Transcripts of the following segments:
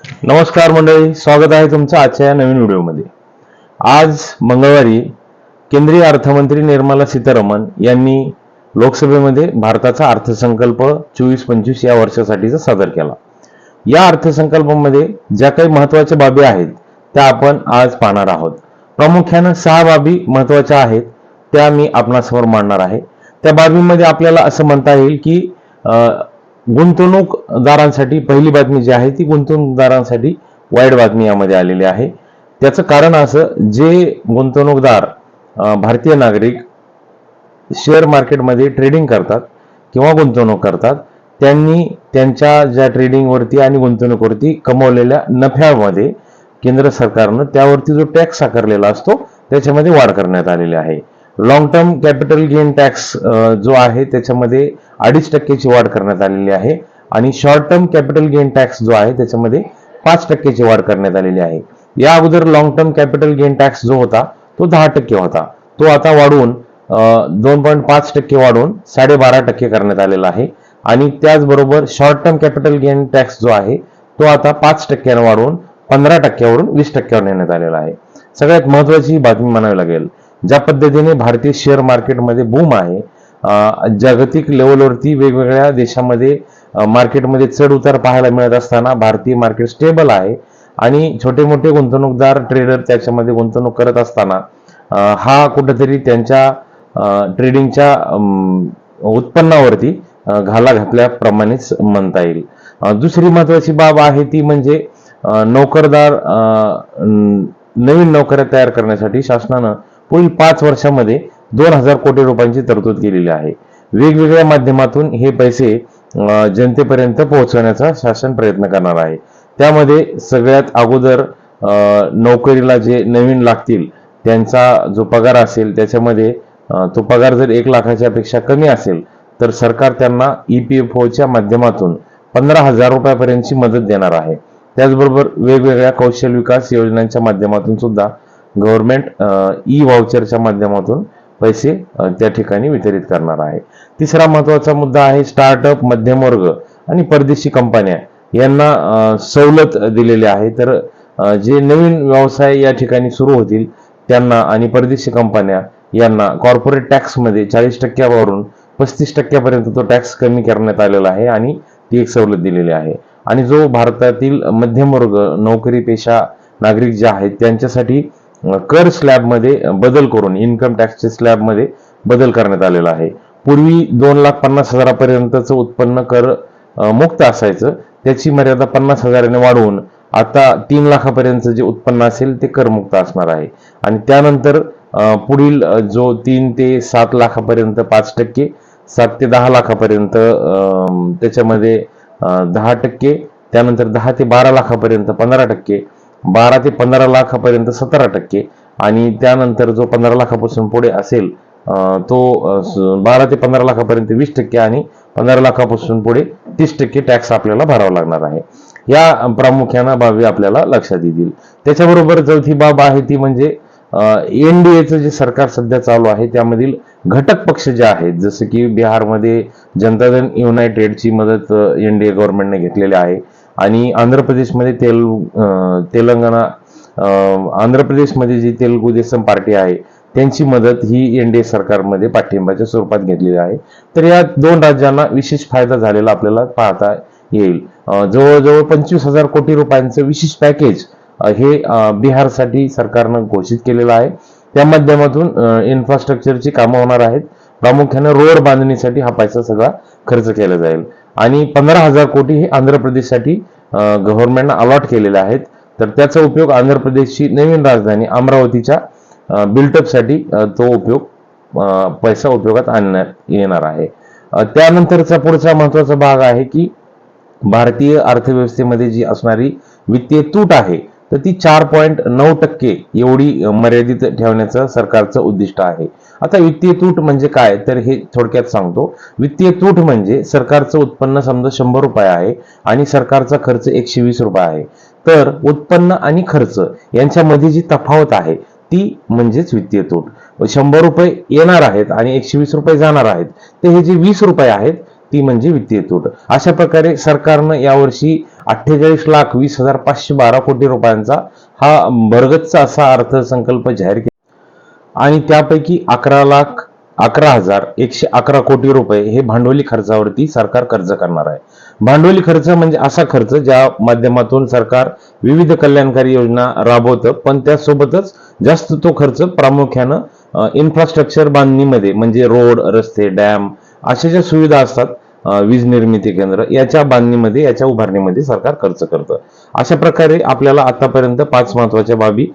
नमस्कार मंडळी, स्वागत आहे तुमचं आजच्या या नवीन व्हिडिओमध्ये। आज मंगळवारी केंद्रीय अर्थमंत्री निर्मला सीतारामन यांनी लोकसभेमध्ये भारताचा अर्थसंकल्प 24-25 या वर्षासाठीचा सादर केला। या अर्थसंकल्पामध्ये ज्या काही महत्त्वाच्या बाबी आहेत त्या आपण आज पाहणार आहोत। प्रामुख्याने 6 बाबी महत्त्वाच्या आहेत त्या मी आपणासमोर मांडणार आहे। त्या बाबींमध्ये आपल्याला असं म्हणता येईल की गुंतवणूकदारांसाठी पहिली बातमी जी आहे ती गुंतवणूकदारांसाठी वाईट बातमी यामध्ये आलेली आहे। त्याचं कारण असं, जे गुंतवणूकदार भारतीय नागरिक शेअर मार्केटमध्ये ट्रेडिंग करतात किंवा गुंतवणूक करतात, त्यांनी त्यांच्या ज्या ट्रेडिंगवरती आणि गुंतवणुकीवरती कमवलेल्या नफ्यामध्ये केंद्र सरकारनं त्यावरती जो टॅक्स आकारलेला असतो त्याच्यामध्ये वाढ करण्यात आलेली आहे। Long term capital gain tax जो आहे त्याच्यामध्ये 2.5% वाढ करण्यात आलेली आहे आणि short term capital gain tax जो आहे त्याच्यामध्ये 5% वाढ करण्यात आलेली आहे। या अगोदर long term capital gain tax जो होता तो 10% होता, तो आता वाढवून 2.5% वाढवून 12.5% करण्यात आलेला आहे आणि त्याचबरोबर short term capital gain tax जो आहे तो आता 5% वाढवून 15% वरून 20% नेण्यात आलेला आहे। सगळ्यात महत्त्वाची बातमी म्हणावी लागेल, ज्या पद्धतीने भारतीय शेअर मार्केटमध्ये बूम आहे, जागतिक लेवलवरती वेगवेगळ्या देशामध्ये मार्केटमध्ये चढ उतार पाहायला मिळत असताना भारतीय मार्केट स्टेबल आहे आणि छोटे मोठे गुंतवणूकदार ट्रेडर त्याच्यामध्ये गुंतवणूक करत असताना हा कुठेतरी त्यांच्या ट्रेडिंगच्या उत्पन्नावरती घाला घातल्याप्रमाणेच म्हणता येईल। दुसरी महत्त्वाची बाब आहे ती म्हणजे नवीन नोकऱ्या तयार करण्यासाठी शासनानं पुढील 5 वर्षामध्ये 2,000 कोटी रुपयांची तरतूद केलेली आहे। वेगवेगळ्या माध्यमातून हे पैसे जनतेपर्यंत पोहोचवण्याचा शासन प्रयत्न करणार आहे। त्यामध्ये सगळ्यात अगोदर नोकरीला जे नवीन लागतील त्यांचा जो पगार असेल त्याच्यामध्ये तो पगार जर 1 लाखाच्या पेक्षा कमी असेल तर सरकार त्यांना EPFOच्या माध्यमातून 15,000 रुपयापर्यंतची मदत देणार आहे। त्याचबरोबर वेगवेगळ्या कौशल्य विकास योजनांच्या माध्यमातून सुद्धा गव्हर्नमेंट ई-व्हाउचरच्या माध्यमातून पैसे त्या ठिकाणी वितरित करणार आहे। तिसरा महत्त्वाचा मुद्दा आहे स्टार्टअप, मध्यमवर्ग आणि परदेशी कंपन्या यांना सवलत दिलेली आहे। तर जे नवीन व्यवसाय या ठिकाणी सुरू होतील त्यांना आणि परदेशी कंपन्या यांना कॉर्पोरेट टॅक्समध्ये 40% वरून 35% पर्यंत तो टॅक्स कमी करण्यात आलेला आहे आणि ती एक सवलत दिलेली आहे। आणि जो भारतातील मध्यमवर्ग नोकरीपेशा नागरिक जे आहेत त्यांच्यासाठी कर स्लॅबमध्ये बदल करून इन्कम टॅक्सच्या स्लॅबमध्ये बदल करण्यात आलेला आहे। पूर्वी 2,50,000 पर्यंतचं उत्पन्न कर मुक्त असायचं, त्याची मर्यादा 50,000 ने वाढवून आता 3 लाखापर्यंत जे उत्पन्न असेल ते करमुक्त असणार आहे आणि त्यानंतर पुढील जो 3 ते 7 लाखापर्यंत 5%, 7 ते 10 लाखापर्यंत त्याच्यामध्ये 10%, त्यानंतर 10 ते 12 लाखापर्यंत 15%, 12 ते 15 लाखापर्यंत 17% आणि त्यानंतर जो 15 लाखापासून पुढे असेल तो 12 ते 15 लाखापर्यंत 20% आणि 15 लाखापासून पुढे 30% टॅक्स आपल्याला भरावा लागणार आहे। या प्रामुख्याने बाबी आपल्याला लक्षात येतील। त्याच्याबरोबर चौथी बाब आहे ती म्हणजे NDAचं जे सरकार सध्या चालू आहे त्यामधील घटक पक्ष जे आहेत, जसं की बिहारमध्ये जनता दल युनायटेडची मदत NDA गव्हर्नमेंटने घेतलेली आहे आणि आंध्र प्रदेशमध्ये आंध्र प्रदेशमध्ये जी तेलुगू देसम पार्टी आहे त्यांची मदत ही NDA सरकारमध्ये पाठिंब्याच्या स्वरूपात घेतलेली आहे। तर या 2 राज्यांना विशेष फायदा झालेला आपल्याला पाहता येईल। जवळजवळ 25,000 कोटी रुपयांचं विशेष पॅकेज हे बिहारसाठी सरकारनं घोषित केलेलं आहे। त्या माध्यमातून इन्फ्रास्ट्रक्चरची कामं होणार आहेत। प्रामुख्याने रोड बांधणीसाठी हा पैसा सगळा खर्च केला जाईल आणि 15,000 कोटी हे आंध्र प्रदेशसाठी गव्हर्नमेंटने अलॉट केलेले आहेत। तर त्याचा उपयोग आंध्र प्रदेशची नवीन राजधानी अमरावतीच्या बिल्टअपसाठी तो पैसा उपयोगात आणण्यात येणार आहे। त्यानंतरचा पुढचा महत्त्वाचा भाग आहे की भारतीय अर्थव्यवस्थेमध्ये जी असणारी वित्तीय तूट आहे तर ती 4.9% एवढी मर्यादित ठेवण्याचं सरकारचं उद्दिष्ट आहे। आता वित्तीय तूट म्हणजे काय तर हे थोडक्यात सांगतो। वित्तीय तूट म्हणजे सरकारचं उत्पन्न समजा 100 रुपये आहे आणि सरकारचा खर्च 120 रुपये आहे, तर उत्पन्न आणि खर्च यांच्यामध्ये जी तफावत आहे ती म्हणजेच वित्तीय तूट। 100 रुपये येणार आहेत आणि 120 रुपये जाणार आहेत, तर हे जे 20 रुपये आहेत ती म्हणजे वित्तीय तूट। अशा प्रकारे सरकारनं यावर्षी 48,20,512 कोटी रुपयांचा हा भरगच्च असा अर्थसंकल्प जाहीर केला आणि त्यापैकी 11,11,111 कोटी रुपये हे भांडवली खर्चावरती सरकार खर्च करणार आहे. भांडवली खर्च म्हणजे असा खर्च ज्या माध्यमातून सरकार विविध कल्याणकारी योजना राबवतं, पण त्यासोबतच जास्त तो खर्च प्रामुख्यानं इन्फ्रास्ट्रक्चर बांधणीमध्ये म्हणजे रोड, रस्ते, डॅम अशा ज्या सुविधा असतात, वीज निर्मिती केंद्र याच्या बांधणीमध्ये, याच्या उभारणीमध्ये सरकार खर्च करतं. अशा प्रकारे आपल्याला आतापर्यंत 5 महत्वाच्या बाबी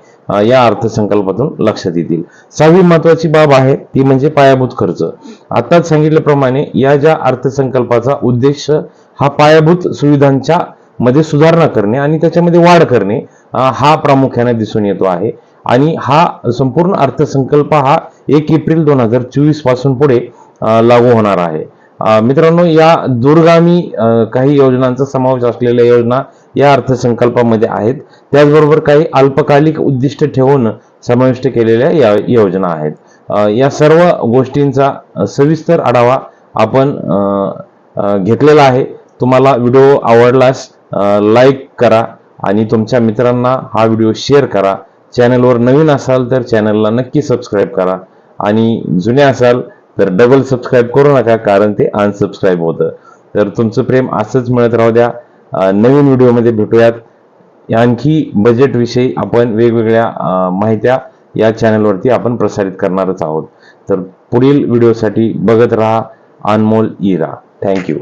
या अर्थसंकल्पातून लक्षात येतील. 6वी महत्वाची बाब आहे ती म्हणजे पायाभूत खर्च. आताच सांगितल्याप्रमाणे या ज्या अर्थसंकल्पाचा उद्देश हा पायाभूत सुविधांच्या मध्ये सुधारणा करणे आणि त्याच्यामध्ये वाढ करणे हा प्रामुख्याने दिसून येतो आहे. आणि हा संपूर्ण अर्थसंकल्प हा 1 एप्रिल 2024 पासून पुढे लागू होणार आहे. मित्रांनो, या दूरगामी काही योजनांचा समावेश असलेल्या योजना या अर्थसंकल्पामध्ये आहेत. त्याचबरोबर काही अल्पकालिक उद्दिष्ट ठेवून समाविष्ट केलेल्या या योजना आहेत. या सर्व गोष्टींचा सविस्तर आढावा आपण घेतलेला आहे. तुम्हाला व्हिडिओ आवडल्यास लाईक करा आणि तुमच्या मित्रांना हा व्हिडिओ शेअर करा. चॅनलवर नवीन असाल तर चॅनलला नक्की सबस्क्राईब करा आणि जुने असाल तर डबल सबस्क्राईब करू नका, कारण ते अनसबस्क्राईब होतं. तर तुमचं प्रेम असंच मिळत राहू द्या. नवीन व्हिडिओमध्ये भेटूयात. आणखी बजेटविषयी आपण वेगवेगळ्या माहित्या या चॅनलवरती आपण प्रसारित करणारच आहोत. तर पुढील व्हिडिओसाठी बघत राहा अनमोल इरा. थँक्यू.